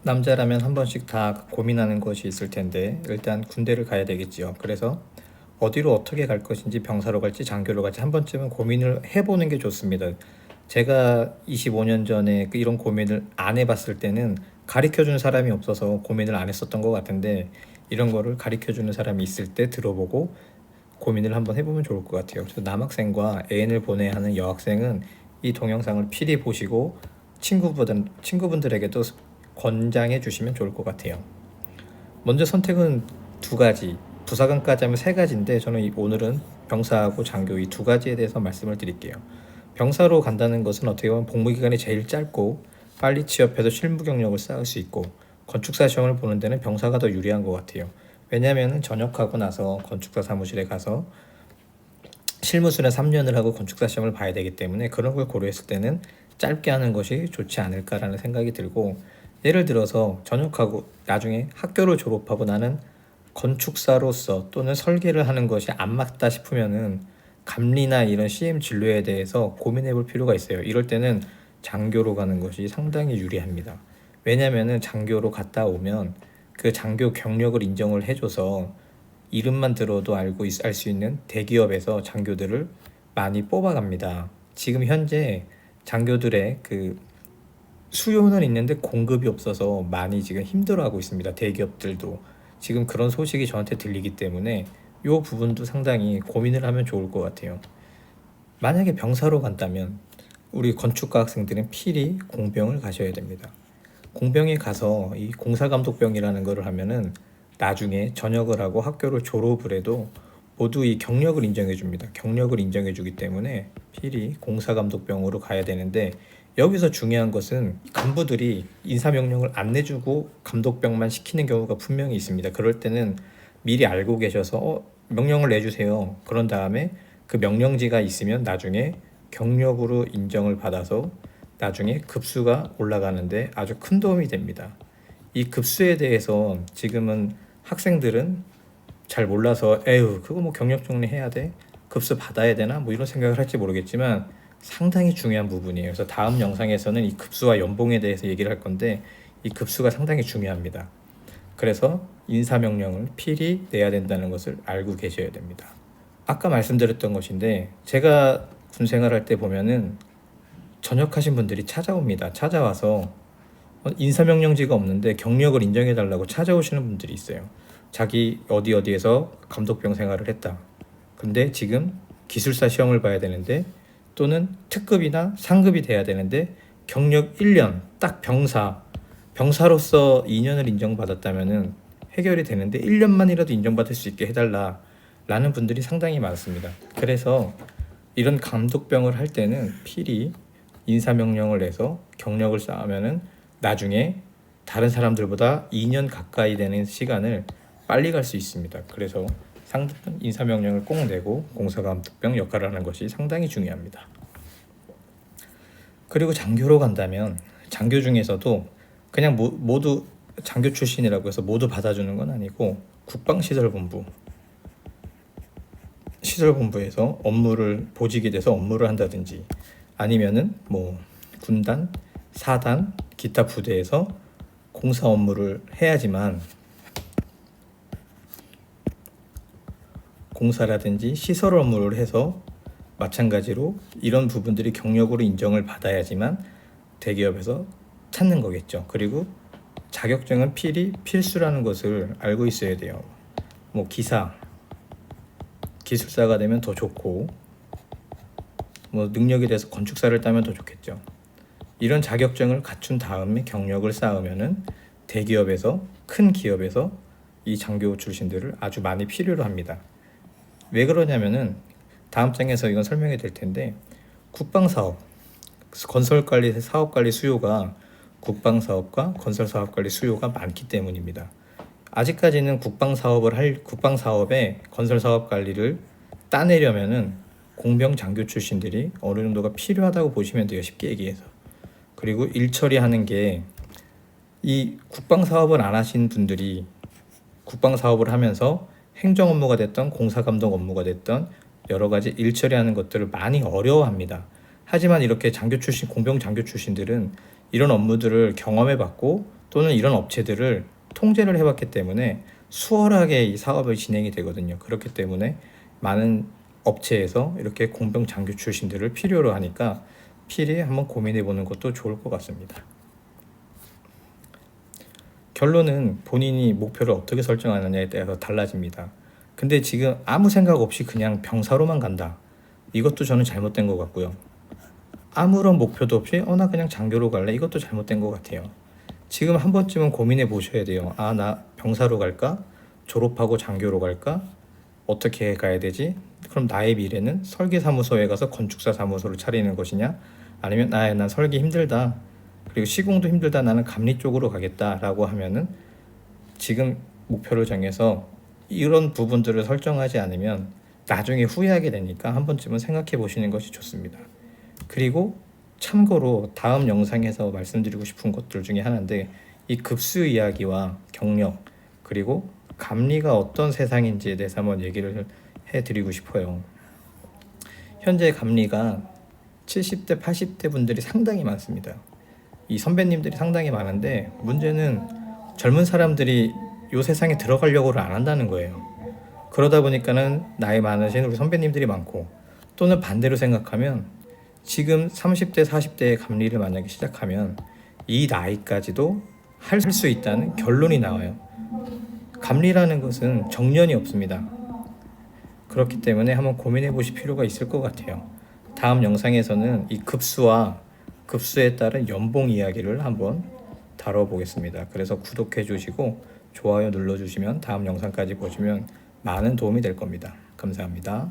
남자라면 한 번씩 다 고민하는 것이 있을 텐데 일단 군대를 가야 되겠지요. 그래서 어디로 어떻게 갈 것인지 병사로 갈지 장교로 갈지 한 번쯤은 고민을 해보는 게 좋습니다. 제가 25년 전에 이런 고민을 안 해봤을 때는 가르쳐주는 사람이 없어서 고민을 안 했었던 것 같은데 이런 거를 가르쳐주는 사람이 있을 때 들어보고 고민을 한번 해보면 좋을 것 같아요. 그래서 남학생과 애인을 보내야 하는 여학생은 이 동영상을 필히 보시고 친구분들에게도 권장해 주시면 좋을 것 같아요. 먼저 선택은 두 가지, 부사관까지 하면 세 가지인데 저는 오늘은 병사하고 장교 이 두 가지에 대해서 말씀을 드릴게요. 병사로 간다는 것은 어떻게 보면 복무기간이 제일 짧고 빨리 취업해서 실무 경력을 쌓을 수 있고 건축사 시험을 보는 데는 병사가 더 유리한 것 같아요. 왜냐하면 전역하고 나서 건축사 사무실에 가서 실무수는 3년을 하고 건축사 시험을 봐야 되기 때문에 그런 걸 고려했을 때는 짧게 하는 것이 좋지 않을까라는 생각이 들고, 예를 들어서 전역하고 나중에 학교를 졸업하고 나는 건축사로서 또는 설계를 하는 것이 안 맞다 싶으면은 감리나 이런 CM 진로에 대해서 고민해 볼 필요가 있어요. 이럴 때는 장교로 가는 것이 상당히 유리합니다. 왜냐면은 장교로 갔다 오면 그 장교 경력을 인정을 해줘서 이름만 들어도 알 수 있는 대기업에서 장교들을 많이 뽑아갑니다. 지금 현재 장교들의 그 수요는 있는데 공급이 없어서 많이 지금 힘들어하고 있습니다. 대기업들도 지금 그런 소식이 저한테 들리기 때문에 이 부분도 상당히 고민을 하면 좋을 것 같아요. 만약에 병사로 간다면 우리 건축가 학생들은 필히 공병을 가셔야 됩니다. 공병에 가서 이 공사감독병이라는 거를 하면은 나중에 전역을 하고 학교를 졸업을 해도 모두 이 경력을 인정해 줍니다. 경력을 인정해 주기 때문에 필히 공사감독병으로 가야 되는데, 여기서 중요한 것은 간부들이 인사명령을 안 내주고 감독병만 시키는 경우가 분명히 있습니다. 그럴 때는 미리 알고 계셔서 명령을 내주세요. 그런 다음에 그 명령지가 있으면 나중에 경력으로 인정을 받아서 나중에 급수가 올라가는데 아주 큰 도움이 됩니다. 이 급수에 대해서 지금은 학생들은 잘 몰라서 에휴 그거 뭐 경력 정리해야 돼? 급수 받아야 되나? 뭐 이런 생각을 할지 모르겠지만 상당히 중요한 부분이에요. 그래서 다음 영상에서는 이 급수와 연봉에 대해서 얘기를 할 건데 이 급수가 상당히 중요합니다. 그래서 인사명령을 필히 내야 된다는 것을 알고 계셔야 됩니다. 아까 말씀드렸던 것인데 제가 군 생활할 때 보면은 전역하신 분들이 찾아옵니다. 찾아와서 인사명령지가 없는데 경력을 인정해 달라고 찾아오시는 분들이 있어요. 자기 어디에서 감독병 생활을 했다. 근데 지금 기술사 시험을 봐야 되는데 또는 특급이나 상급이 돼야 되는데 경력 1년 딱 병사로서 2년을 인정받았다면은 해결이 되는데 1년만이라도 인정받을 수 있게 해달라 라는 분들이 상당히 많습니다. 그래서 이런 감독병을 할 때는 필히 인사명령을 내서 경력을 쌓으면은 나중에 다른 사람들보다 2년 가까이 되는 시간을 빨리 갈 수 있습니다. 그래서 인사명령을 꼭 내고 공사감독병 역할을 하는 것이 상당히 중요합니다. 그리고 장교로 간다면 장교 중에서도 그냥 모두 장교 출신이라고 해서 모두 받아주는 건 아니고 시설본부에서 업무를 보직이 돼서 업무를 한다든지 아니면은 뭐 군단, 사단, 기타 부대에서 공사 업무를 해야지만 공사라든지 시설 업무를 해서 마찬가지로 이런 부분들이 경력으로 인정을 받아야지만 대기업에서 찾는 거겠죠. 그리고 자격증은 필수라는 것을 알고 있어야 돼요. 뭐 기술사가 되면 더 좋고 뭐 능력에 대해서 건축사를 따면 더 좋겠죠. 이런 자격증을 갖춘 다음에 경력을 쌓으면은 대기업에서 큰 기업에서 이 장교 출신들을 아주 많이 필요로 합니다. 왜 그러냐면은 다음 장에서 이건 설명이 될 텐데 국방사업, 건설관리 사업관리 수요가 국방사업과 건설사업관리 수요가 많기 때문입니다. 아직까지는 국방사업에 건설사업관리를 따내려면은 공병 장교 출신들이 어느 정도가 필요하다고 보시면 돼요. 쉽게 얘기해서. 그리고 일 처리하는 게 이 국방사업을 안 하신 분들이 국방사업을 하면서 행정 업무가 됐던 공사감독 업무가 됐던 여러 가지 일 처리하는 것들을 많이 어려워합니다. 하지만 이렇게 공병 장교 출신들은 이런 업무들을 경험해봤고 또는 이런 업체들을 통제를 해봤기 때문에 수월하게 이 사업이 진행이 되거든요. 그렇기 때문에 많은 업체에서 이렇게 공병 장교 출신들을 필요로 하니까 필히 한번 고민해 보는 것도 좋을 것 같습니다. 결론은 본인이 목표를 어떻게 설정하느냐에 따라서 달라집니다. 근데 지금 아무 생각 없이 그냥 병사로만 간다. 이것도 저는 잘못된 것 같고요. 아무런 목표도 없이 나 그냥 장교로 갈래. 이것도 잘못된 것 같아요. 지금 한 번쯤은 고민해 보셔야 돼요. 나 병사로 갈까? 졸업하고 장교로 갈까? 어떻게 가야 되지? 그럼 나의 미래는 설계사무소에 가서 건축사 사무소를 차리는 것이냐? 아니면 난 설계 힘들다. 그리고 시공도 힘들다. 나는 감리 쪽으로 가겠다라고 하면은 지금 목표를 정해서 이런 부분들을 설정하지 않으면 나중에 후회하게 되니까 한 번쯤은 생각해 보시는 것이 좋습니다. 그리고 참고로 다음 영상에서 말씀드리고 싶은 것들 중에 하나인데, 이 급수 이야기와 경력 그리고 감리가 어떤 세상인지에 대해서 한번 얘기를 해드리고 싶어요. 현재 감리가 70대 80대 분들이 상당히 많습니다. 이 선배님들이 상당히 많은데 문제는 젊은 사람들이 이 세상에 들어가려고를 안 한다는 거예요. 그러다 보니까는 나이 많으신 우리 선배님들이 많고, 또는 반대로 생각하면 지금 30대 40대의 감리를 만약에 시작하면 이 나이까지도 할 수 있다는 결론이 나와요. 감리라는 것은 정년이 없습니다. 그렇기 때문에 한번 고민해 보실 필요가 있을 것 같아요. 다음 영상에서는 이 급수와 급수에 따른 연봉 이야기를 한번 다뤄보겠습니다. 그래서 구독해 주시고 좋아요 눌러주시면 다음 영상까지 보시면 많은 도움이 될 겁니다. 감사합니다.